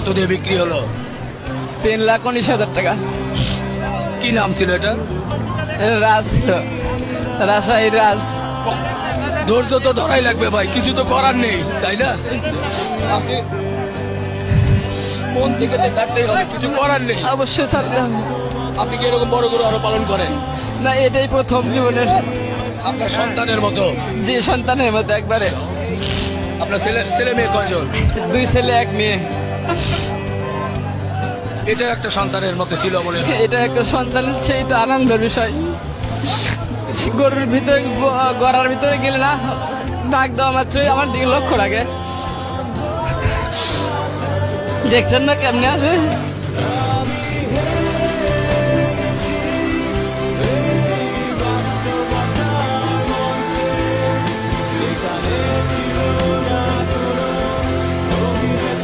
কত দিয়ে বিক্রি হলো? 3,19,000 টাকা। কি নাম ছিল এটা? রাজ, রাজশাহী রাজ। ধৈর্য তো ধরাই লাগবে ভাই, কিছু তো করার নেই, তাই না? আপনি মন থেকে তো ছাড়তেই হবে, কিছু করার নেই। অবশ্যই ছাড়তে হবে। আপনি কি এরকম বড় গরু আরো পালন করেন? না, এটাই প্রথম জীবনের। আপনার সন্তানের মতো? যে সন্তানের মতো একবারে। আপনার ছেলে মেয়ে কয়জন? 2 ছেলে 1 মেয়ে। এটা একটা সন্তানের মতো ছিল মনে হয়। এটা একটা সন্তানের, সেই তো আনন্দের বিষয়। গরুর ভিতরে, গড়ার ভিতরে গেলে না, ডাক দেওয়া মাত্রই আমার দিকে লক্ষ্য রাখে। দেখছেন না কেমনে আছে?